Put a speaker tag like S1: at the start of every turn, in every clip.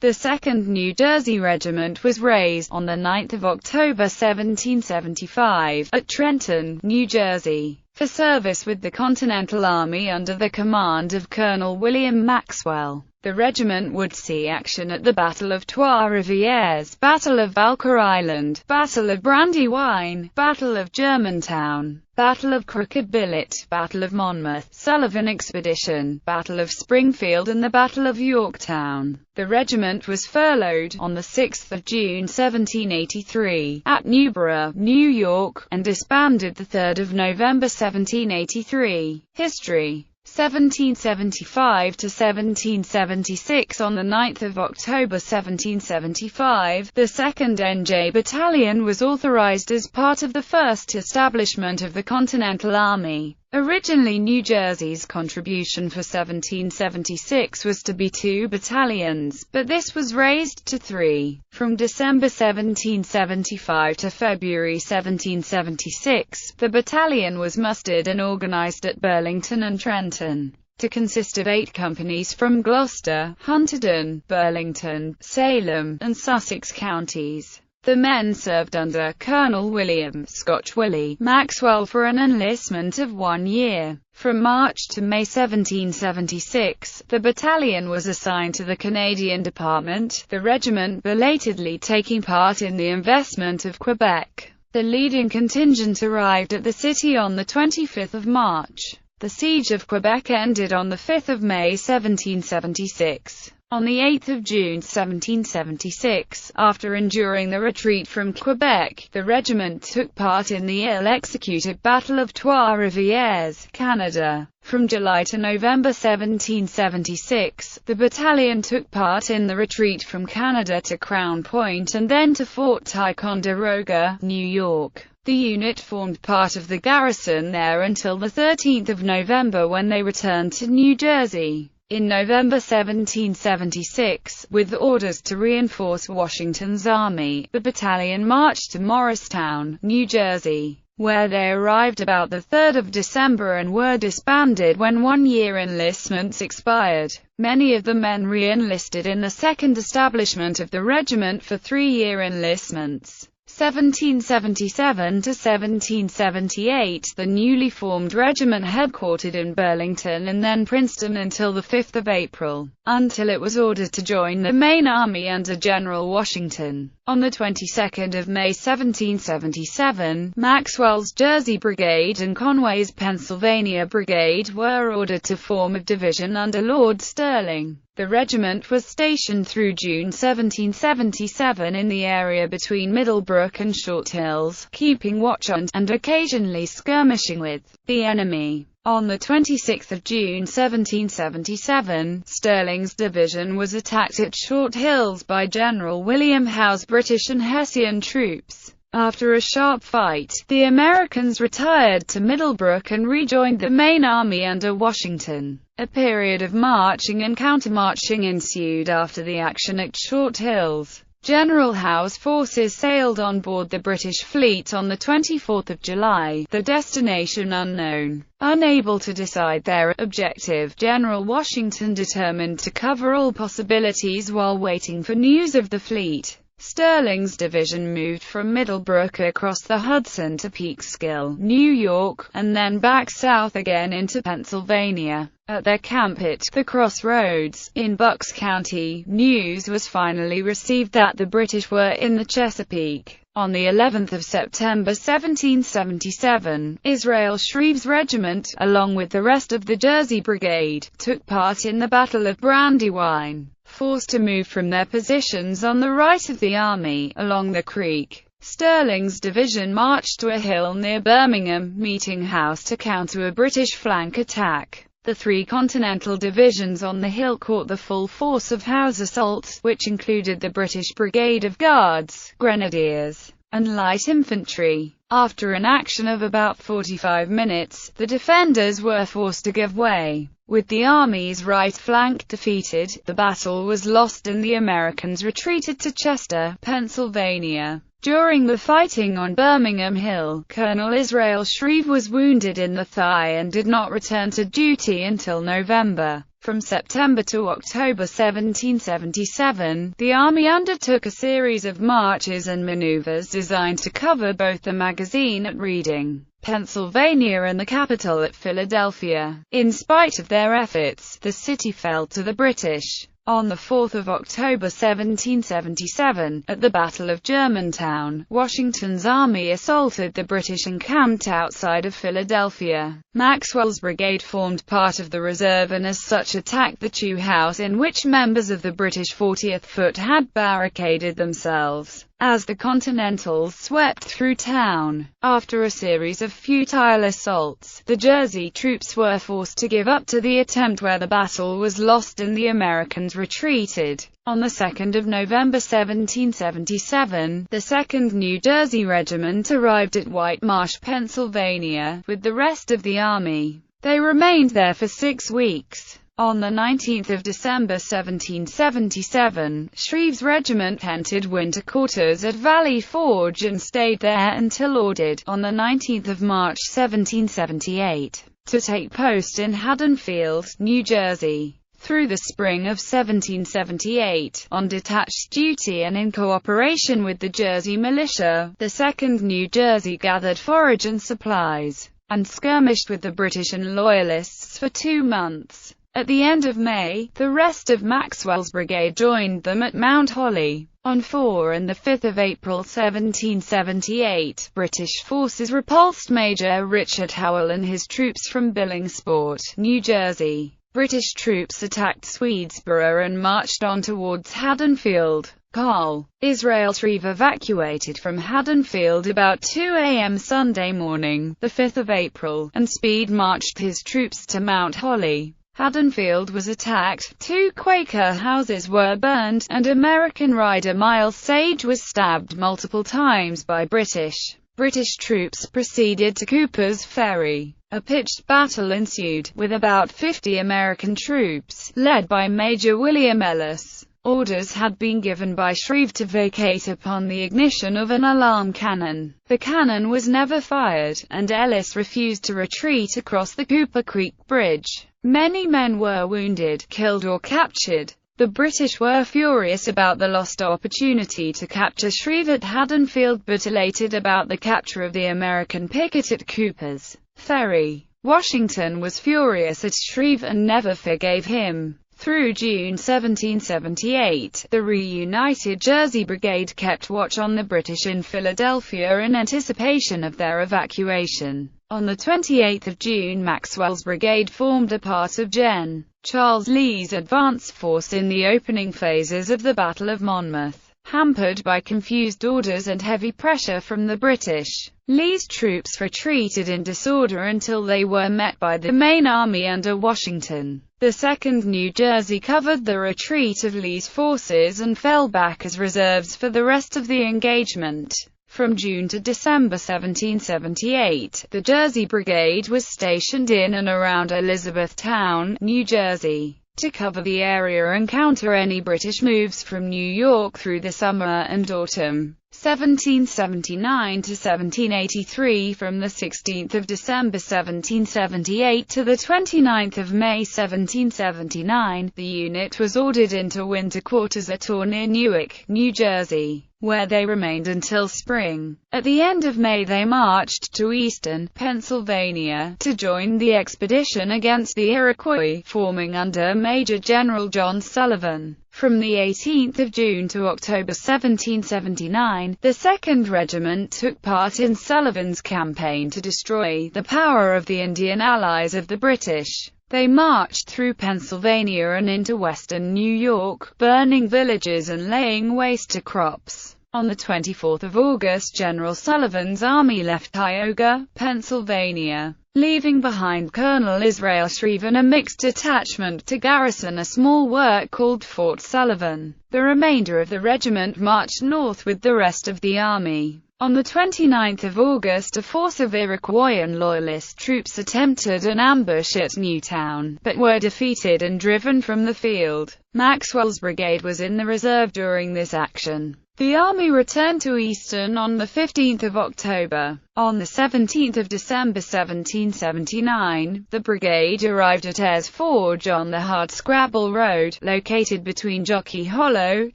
S1: The 2nd New Jersey Regiment was raised on 9 October 1775, at Trenton, New Jersey, for service with the Continental Army under the command of Colonel William Maxwell. The regiment would see action at the Battle of Trois-Rivières, Battle of Valcour Island, Battle of Brandywine, Battle of Germantown, Battle of Crooked Billet, Battle of Monmouth, Sullivan Expedition, Battle of Springfield and the Battle of Yorktown. The regiment was furloughed on 6 June 1783, at Newborough, New York, and disbanded 3 November 1783. History 1775 to 1776. On 9 October 1775, the 2nd NJ Battalion was authorized as part of the first establishment of the Continental Army. Originally, New Jersey's contribution for 1776 was to be 2 battalions, but this was raised to 3. From December 1775 to February 1776, the battalion was mustered and organized at Burlington and Trenton, to consist of 8 companies from Gloucester, Hunterdon, Burlington, Salem, and Sussex counties. The men served under Colonel William "Scotch Willie" Maxwell for an enlistment of 1 year. From March to May 1776, the battalion was assigned to the Canadian Department, the regiment belatedly taking part in the investment of Quebec. The leading contingent arrived at the city on 25 March. The siege of Quebec ended on 5 May 1776. On 8 June 1776, after enduring the retreat from Quebec, the regiment took part in the ill-executed Battle of Trois-Rivières, Canada. From July to November 1776, the battalion took part in the retreat from Canada to Crown Point and then to Fort Ticonderoga, New York. The unit formed part of the garrison there until 13 November when they returned to New Jersey. In November 1776, with orders to reinforce Washington's army, the battalion marched to Morristown, New Jersey, where they arrived about 3 December and were disbanded when 1-year enlistments expired. Many of the men re-enlisted in the 2nd establishment of the regiment for 3-year enlistments. 1777 to 1778, the newly formed regiment headquartered in Burlington and then Princeton until 5 April, until it was ordered to join the main army under General Washington. On the 22nd of May 1777, Maxwell's Jersey Brigade and Conway's Pennsylvania Brigade were ordered to form a division under Lord Stirling. The regiment was stationed through June 1777 in the area between Middlebrook and Short Hills, keeping watch on, and occasionally skirmishing with, the enemy. On 26 June 1777, Stirling's division was attacked at Short Hills by General William Howe's British and Hessian troops. After a sharp fight, the Americans retired to Middlebrook and rejoined the main army under Washington. A period of marching and countermarching ensued after the action at Short Hills. General Howe's forces sailed on board the British fleet on 24 July, the destination unknown. Unable to decide their objective, General Washington determined to cover all possibilities while waiting for news of the fleet. Stirling's division moved from Middlebrook across the Hudson to Peekskill, New York, and then back south again into Pennsylvania. At their camp at the Crossroads, in Bucks County, news was finally received that the British were in the Chesapeake. On the 11th of September 1777, Israel Shreve's regiment, along with the rest of the Jersey Brigade, took part in the Battle of Brandywine. Forced to move from their positions on the right of the army, along the creek, Stirling's division marched to a hill near Birmingham Meeting House to counter a British flank attack. The 3 Continental divisions on the hill caught the full force of Howe's assault, which included the British Brigade of Guards, Grenadiers, and Light Infantry. After an action of about 45 minutes, the defenders were forced to give way. With the Army's right flank defeated, the battle was lost and the Americans retreated to Chester, Pennsylvania. During the fighting on Birmingham Hill, Colonel Israel Shreve was wounded in the thigh and did not return to duty until November. From September to October 1777, the Army undertook a series of marches and maneuvers designed to cover both the magazine at Reading, Pennsylvania and the capital at Philadelphia. In spite of their efforts, the city fell to the British. On 4 October 1777, at the Battle of Germantown, Washington's army assaulted the British encamped outside of Philadelphia. Maxwell's brigade formed part of the reserve and as such attacked the Chew House in which members of the British 40th Foot had barricaded themselves. As the Continentals swept through town, after a series of futile assaults, the Jersey troops were forced to give up to the attempt where the battle was lost and the Americans retreated. On the 2nd of November 1777, the 2nd New Jersey Regiment arrived at White Marsh, Pennsylvania, with the rest of the army. They remained there for 6 weeks. On the 19th of December 1777, Shreve's regiment entered winter quarters at Valley Forge and stayed there until ordered, on the 19th of March 1778, to take post in Haddonfield, New Jersey. Through the spring of 1778, on detached duty and in cooperation with the Jersey militia, the 2nd New Jersey gathered forage and supplies, and skirmished with the British and Loyalists for 2 months. At the end of May, the rest of Maxwell's brigade joined them at Mount Holly. On 4 and 5 April 1778, British forces repulsed Major Richard Howell and his troops from Billingsport, New Jersey. British troops attacked Swedesboro and marched on towards Haddonfield. Col. Israel Shreve evacuated from Haddonfield about 2 a.m. Sunday morning, the 5th of April, and Speed marched his troops to Mount Holly. Haddonfield was attacked, 2 Quaker houses were burned, and American rider Miles Sage was stabbed multiple times by British. British troops proceeded to Cooper's Ferry. A pitched battle ensued, with about 50 American troops, led by Major William Ellis. Orders had been given by Shreve to vacate upon the ignition of an alarm cannon. The cannon was never fired, and Ellis refused to retreat across the Cooper Creek Bridge. Many men were wounded, killed or captured. The British were furious about the lost opportunity to capture Shreve at Haddonfield but elated about the capture of the American picket at Cooper's Ferry. Washington was furious at Shreve and never forgave him. Through June 1778, the reunited Jersey Brigade kept watch on the British in Philadelphia in anticipation of their evacuation. On the 28th of June, Maxwell's brigade formed a part of Gen. Charles Lee's advance force in the opening phases of the Battle of Monmouth. Hampered by confused orders and heavy pressure from the British, Lee's troops retreated in disorder until they were met by the main army under Washington. The 2nd New Jersey covered the retreat of Lee's forces and fell back as reserves for the rest of the engagement. From June to December 1778, the Jersey Brigade was stationed in and around Elizabethtown, New Jersey, to cover the area and counter any British moves from New York through the summer and autumn. 1779 to 1783. From the 16th of December 1778 to the 29th of May 1779, the unit was ordered into winter quarters at or near Newark, New Jersey, where they remained until spring. At the end of May they marched to Easton, Pennsylvania, to join the expedition against the Iroquois, forming under Major General John Sullivan. From the 18th of June to October 1779, the 2nd Regiment took part in Sullivan's campaign to destroy the power of the Indian allies of the British. They marched through Pennsylvania and into western New York, burning villages and laying waste to crops. On the 24th of August, General Sullivan's army left Tioga, Pennsylvania, leaving behind Colonel Israel Shreve and a mixed detachment to garrison a small work called Fort Sullivan. The remainder of the regiment marched north with the rest of the army. On the 29th of August, a force of Iroquois and Loyalist troops attempted an ambush at Newtown, but were defeated and driven from the field. Maxwell's brigade was in the reserve during this action. The army returned to Easton on 15 October. On 17 December 1779, the brigade arrived at Ayres Forge on the Hardscrabble Road, located between Jockey Hollow,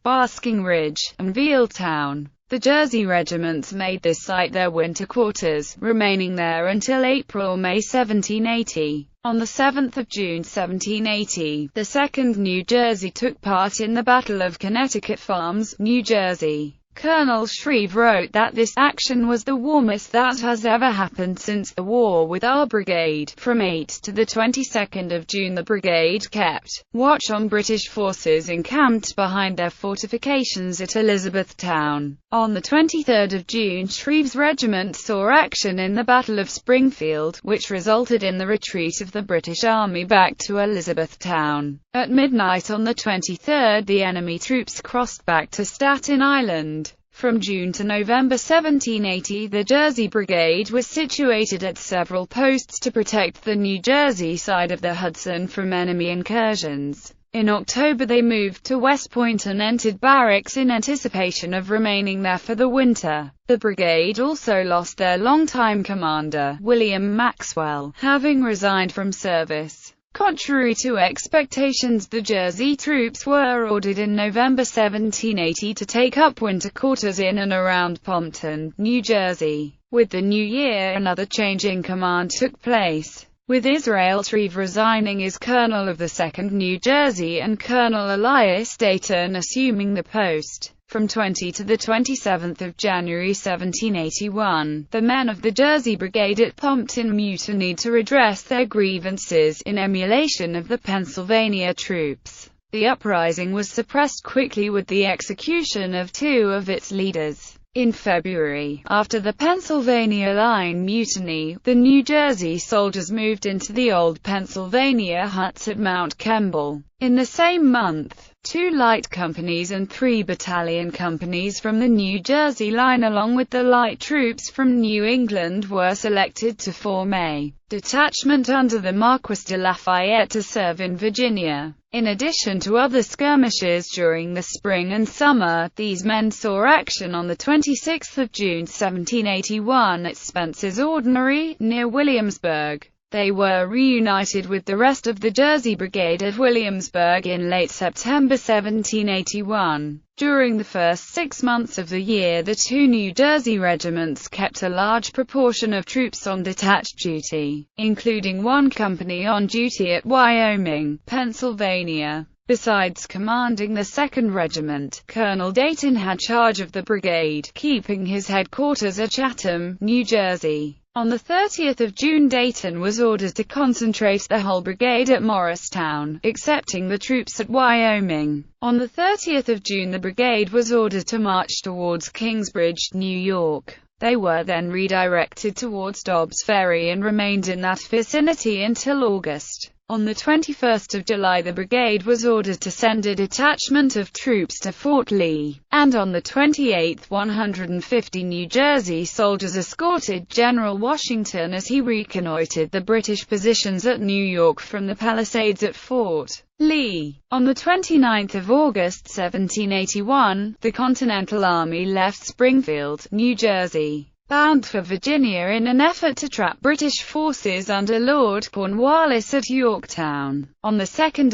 S1: Basking Ridge, and Vealtown. The Jersey regiments made this site their winter quarters, remaining there until April or May 1780. On 7 June 1780, the 2nd New Jersey took part in the Battle of Connecticut Farms, New Jersey. Colonel Shreve wrote that this action was the warmest that has ever happened since the war with our brigade. From 8 to the 22nd of June the brigade kept watch on British forces encamped behind their fortifications at Elizabethtown. On the 23rd of June Shreve's regiment saw action in the Battle of Springfield, which resulted in the retreat of the British Army back to Elizabethtown. At midnight on the 23rd the enemy troops crossed back to Staten Island. From June to November 1780 the Jersey Brigade was situated at several posts to protect the New Jersey side of the Hudson from enemy incursions. In October they moved to West Point and entered barracks in anticipation of remaining there for the winter. The brigade also lost their longtime commander, William Maxwell, having resigned from service. Contrary to expectations, the Jersey troops were ordered in November 1780 to take up winter quarters in and around Pompton, New Jersey. With the new year, another change in command took place, with Israel Shreve resigning as colonel of the 2nd New Jersey and Colonel Elias Dayton assuming the post. From 20 to the 27th of January 1781, the men of the Jersey Brigade at Pompton mutinied to redress their grievances, in emulation of the Pennsylvania troops. The uprising was suppressed quickly with the execution of 2 of its leaders. In February, after the Pennsylvania Line mutiny, the New Jersey soldiers moved into the old Pennsylvania huts at Mount Kemble. In the same month, 2 light companies and 3 battalion companies from the New Jersey Line along with the light troops from New England were selected to form a detachment under the Marquis de Lafayette to serve in Virginia. In addition to other skirmishes during the spring and summer, these men saw action on 26 June 1781 at Spencer's Ordinary, near Williamsburg. They were reunited with the rest of the Jersey Brigade at Williamsburg in late September 1781. During the first 6 months of the year, the 2 New Jersey regiments kept a large proportion of troops on detached duty, including 1 company on duty at Wyoming, Pennsylvania. Besides commanding the 2nd Regiment, Colonel Dayton had charge of the brigade, keeping his headquarters at Chatham, New Jersey. On 30 June Dayton was ordered to concentrate the whole brigade at Morristown, excepting the troops at Wyoming. On 30 June the brigade was ordered to march towards Kingsbridge, New York. They were then redirected towards Dobbs Ferry and remained in that vicinity until August. On 21 July the brigade was ordered to send a detachment of troops to Fort Lee, and on the 28th 150 New Jersey soldiers escorted General Washington as he reconnoitered the British positions at New York from the palisades at Fort Lee. On 29 August 1781, the Continental Army left Springfield, New Jersey, bound for Virginia in an effort to trap British forces under Lord Cornwallis at Yorktown. On 2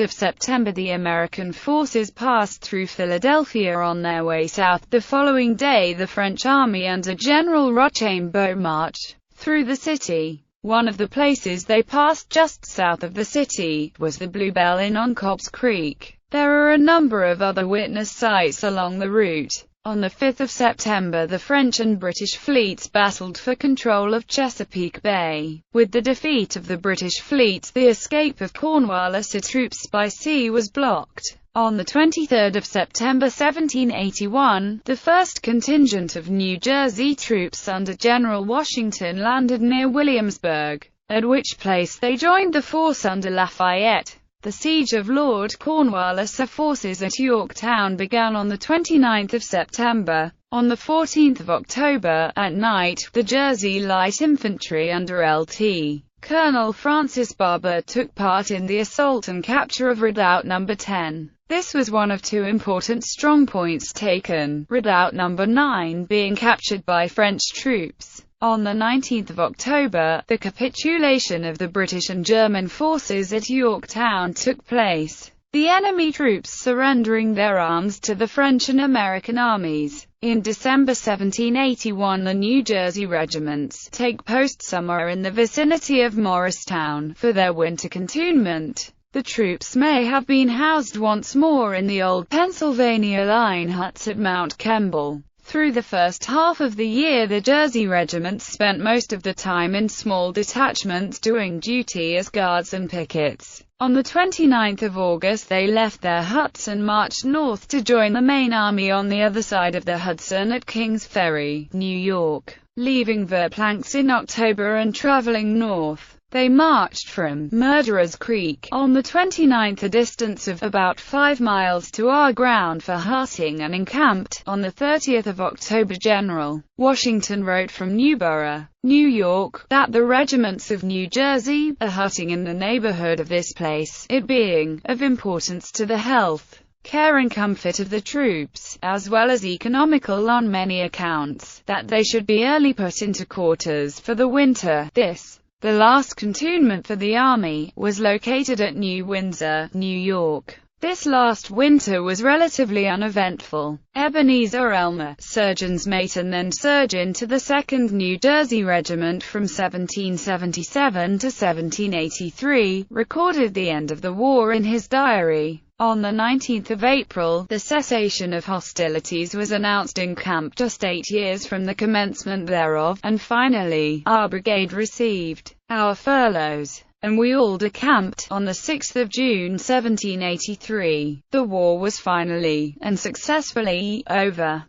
S1: September the American forces passed through Philadelphia on their way south. The following day the French army under General Rochambeau marched through the city. One of the places they passed just south of the city was the Bluebell Inn on Cobb's Creek. There are a number of other witness sites along the route. On 5 September the French and British fleets battled for control of Chesapeake Bay. With the defeat of the British fleet, the escape of Cornwallis troops by sea was blocked. On 23 September 1781, the first contingent of New Jersey troops under General Washington landed near Williamsburg, at which place they joined the force under Lafayette. The siege of Lord Cornwallis' forces at Yorktown began on 29 September. On 14 October, at night, the Jersey Light Infantry under Lt. Colonel Francis Barber took part in the assault and capture of Redoubt No. 10. This was one of two important strongpoints taken, Redoubt No. 9 being captured by French troops. On the 19th of October, the capitulation of the British and German forces at Yorktown took place, the enemy troops surrendering their arms to the French and American armies. In December 1781, the New Jersey regiments take post somewhere in the vicinity of Morristown for their winter cantonment. The troops may have been housed once more in the old Pennsylvania line huts at Mount Kemble. Through the first half of the year, the Jersey Regiment spent most of the time in small detachments doing duty as guards and pickets. On the 29th of August they left their huts and marched north to join the main army on the other side of the Hudson at Kings Ferry, New York. Leaving Verplanks in October and traveling north, they marched from Murderers Creek on the 29th, a distance of about 5 miles, to our ground for hutting, and encamped. On the 30th of October, General Washington wrote from Newborough, New York, that the regiments of New Jersey are hutting in the neighborhood of this place, it being of importance to the health, care and comfort of the troops, as well as economical on many accounts, that they should be early put into quarters for the winter. This, the last cantonment for the army, was located at New Windsor, New York. This last winter was relatively uneventful. Ebenezer Elmer, surgeon's mate and then surgeon to the 2nd New Jersey Regiment from 1777 to 1783, recorded the end of the war in his diary. On the 19th of April, the cessation of hostilities was announced in camp just 8 years from the commencement thereof, and finally, our brigade received our furloughs, and we all decamped. On the 6th of June 1783, the war was finally and successfully over.